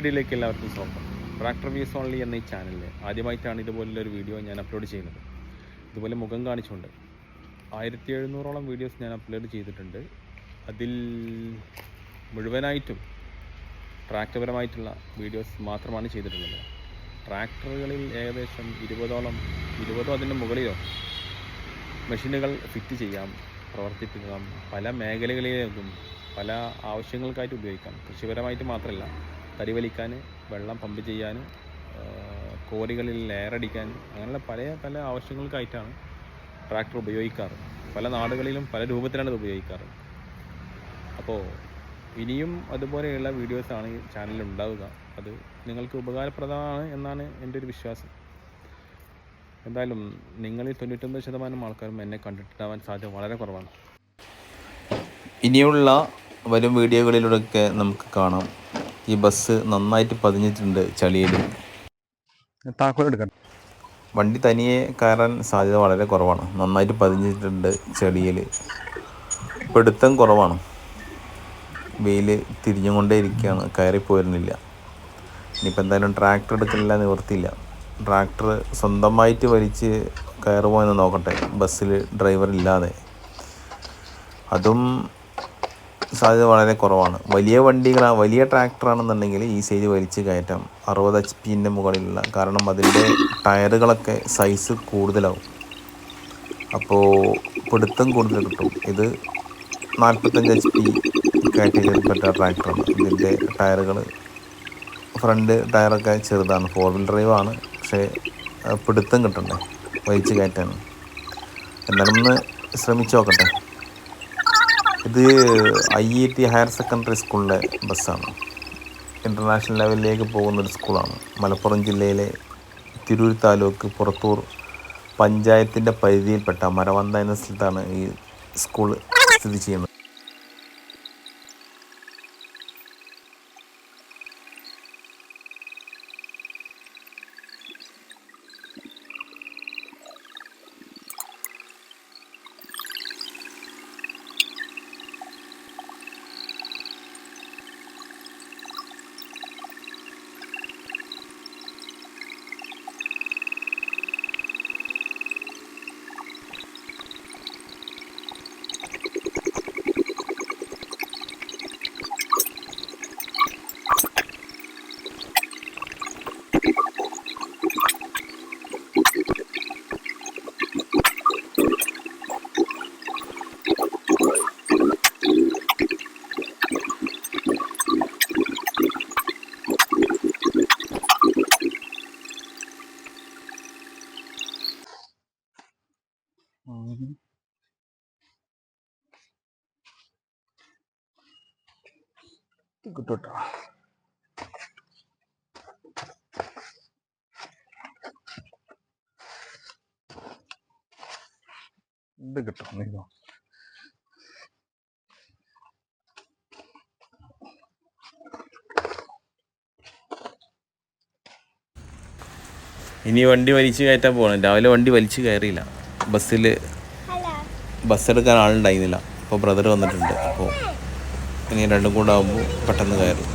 വീഡിയോയിലേക്ക് എല്ലാവർക്കും സ്വാഗതം. ട്രാക്ടർ വ്യൂസ് ഓൺലി എന്ന ഈ ചാനലിൽ ആദ്യമായിട്ടാണ് ഇതുപോലുള്ളൊരു വീഡിയോ ഞാൻ അപ്ലോഡ് ചെയ്യുന്നത്. ഇതുപോലെ മുഖം കാണിച്ചുകൊണ്ട് 1700ഓളം വീഡിയോസ് ഞാൻ അപ്ലോഡ് ചെയ്തിട്ടുണ്ട്. അതിൽ മുഴുവനായിട്ടും ട്രാക്ടർപരമായിട്ടുള്ള വീഡിയോസ് മാത്രമാണ് ചെയ്തിട്ടുള്ളത്. ട്രാക്ടറുകളിൽ ഏകദേശം 20ഓ അതിൻ്റെ മുകളിലോ മെഷീനുകൾ ഫിറ്റ് ചെയ്യാം, പ്രവർത്തിപ്പിക്കാം, പല മേഖലകളിലേക്കും പല ആവശ്യങ്ങൾക്കായിട്ട് ഉപയോഗിക്കാം. കൃഷിപരമായിട്ട് മാത്രമല്ല, തടി വലിക്കാൻ, വെള്ളം പമ്പ് ചെയ്യാൻ, കോറികളിൽ ലെയറടിക്കാൻ, അങ്ങനെയുള്ള പല ആവശ്യങ്ങൾക്കായിട്ടാണ് ട്രാക്ടർ ഉപയോഗിക്കാറ്. പല നാടുകളിലും പല രൂപത്തിലാണ് ഇത് ഉപയോഗിക്കാറ്. അപ്പോൾ ഇനിയും അതുപോലെയുള്ള വീഡിയോസാണ് ഈ ചാനലിൽ ഉണ്ടാവുക. അത് നിങ്ങൾക്ക് ഉപകാരപ്രദമാണ് എന്നാണ് എൻ്റെ ഒരു വിശ്വാസം. എന്തായാലും നിങ്ങളിൽ 99% ആൾക്കാരും എന്നെ കണ്ടിട്ടുണ്ടാവാൻ സാധ്യത വളരെ കുറവാണ്. ഇനിയുള്ള വരും വീഡിയോകളിലൂടെയൊക്കെ നമുക്ക് കാണാം. ഈ ബസ് നന്നായിട്ട് പതിഞ്ഞിട്ടുണ്ട് ചളിയിൽ. വണ്ടി തനിയെ കയറാൻ സാധ്യത വളരെ കുറവാണ്. നന്നായിട്ട് പതിഞ്ഞിട്ടുണ്ട് ചെളിയിൽ. പിടുത്തം കുറവാണ്. വെയിൽ തിരിഞ്ഞുകൊണ്ടേ ഇരിക്കുകയാണ്, കയറിപ്പോരുന്നില്ല. ഇനിയിപ്പോൾ എന്തായാലും ട്രാക്ടർ എടുക്കുന്നില്ല, നിവൃത്തിയില്ല. ട്രാക്ടർ സ്വന്തമായിട്ട് വലിച്ച് കയറുമോ എന്ന് നോക്കട്ടെ, ബസ്സിൽ ഡ്രൈവർ ഇല്ലാതെ. അതും സാധ്യത വളരെ കുറവാണ്. വലിയ ട്രാക്ടറാണെന്നുണ്ടെങ്കിൽ ഈ സൈഡ് വലിച്ച് കയറ്റാം, 60 HP മുകളിലുള്ള. കാരണം അതിൻ്റെ ടയറുകളൊക്കെ സൈസ് കൂടുതലാവും, അപ്പോൾ പിടുത്തം കൂടുതൽ കിട്ടും. ഇത് 45 HP കാറ്റഗറിയിൽപ്പെട്ട ട്രാക്ടറാണ്. ഇതിൻ്റെ ടയറുകൾ, ഫ്രണ്ട് ടയറൊക്കെ ചെറുതാണ്. 4 വീൽ ഡ്രൈവ് ആണ്, പക്ഷേ പിടുത്തം കിട്ടണ്ടേ വലിച്ച് കയറ്റാൻ. എന്നാലും ഒന്ന് ശ്രമിച്ചു നോക്കട്ടെ. ഇത് IET ഹയർ സെക്കൻഡറി സ്കൂളിലെ ബസ്സാണ്. ഇൻ്റർനാഷണൽ ലെവലിലേക്ക് പോകുന്നൊരു സ്കൂളാണ്. മലപ്പുറം ജില്ലയിലെ തിരൂർ താലൂക്ക് പുറത്തൂർ പഞ്ചായത്തിൻ്റെ പരിധിയിൽപ്പെട്ട മരവന്ത എന്ന സ്ഥലത്താണ് ഈ സ്കൂൾ സ്ഥിതി ചെയ്യുന്നത്. കിട്ടോട്ടോ. ഇത് കിട്ടും. ഇനി വണ്ടി വലിച്ച് കയറ്റാൻ പോകണം. രാവിലെ വണ്ടി വലിച്ച് കയറിയില്ല. ബസ് എടുക്കാൻ ആളുണ്ടായിരുന്നില്ല. അപ്പോൾ ബ്രദർ വന്നിട്ടുണ്ട്. അപ്പോൾ ഇനി രണ്ടും കൂടെ ആകുമ്പോൾ പെട്ടെന്ന് കയറും.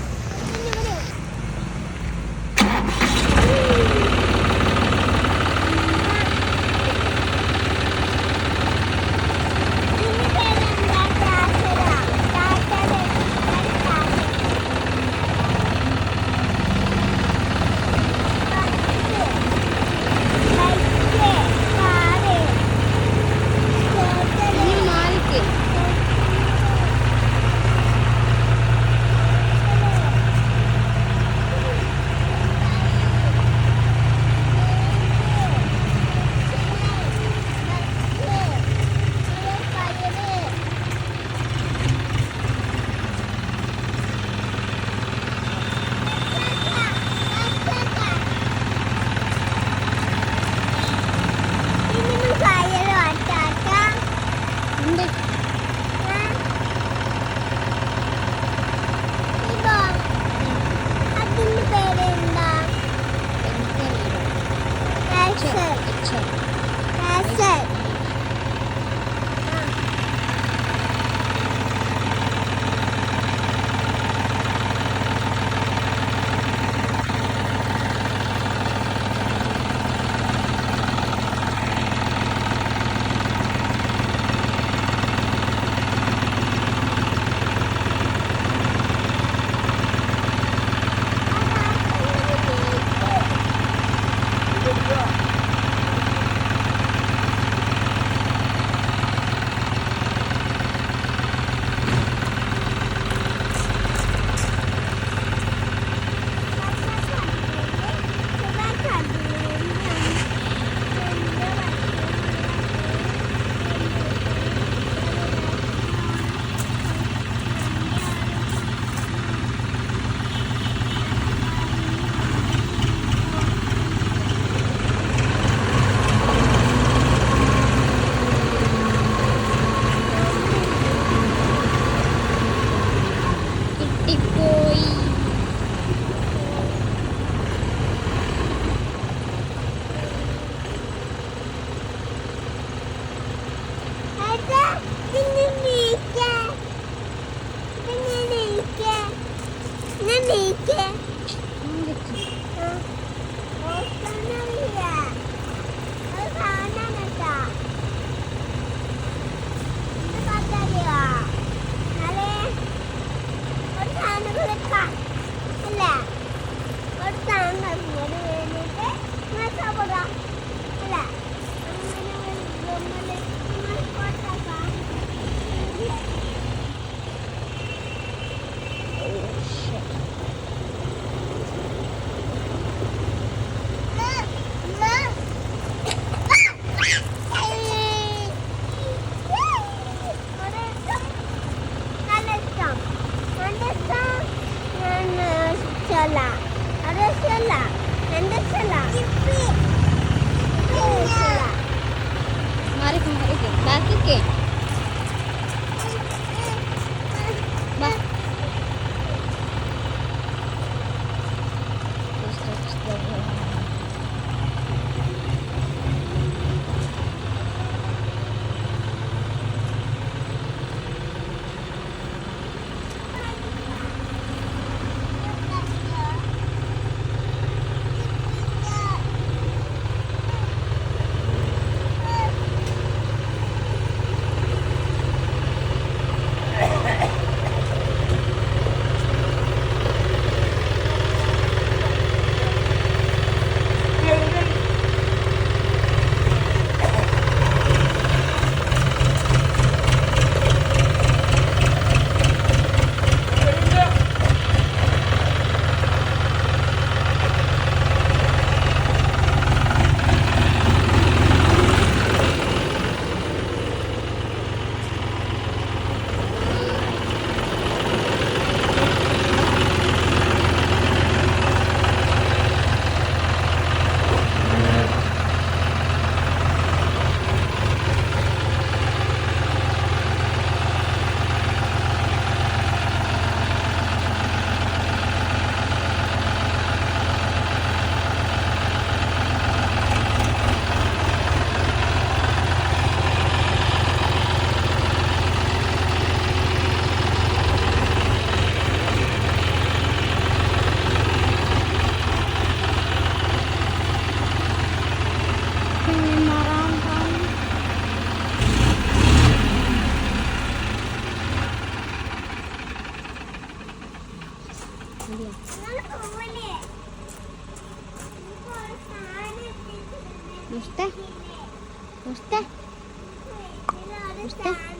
Musta?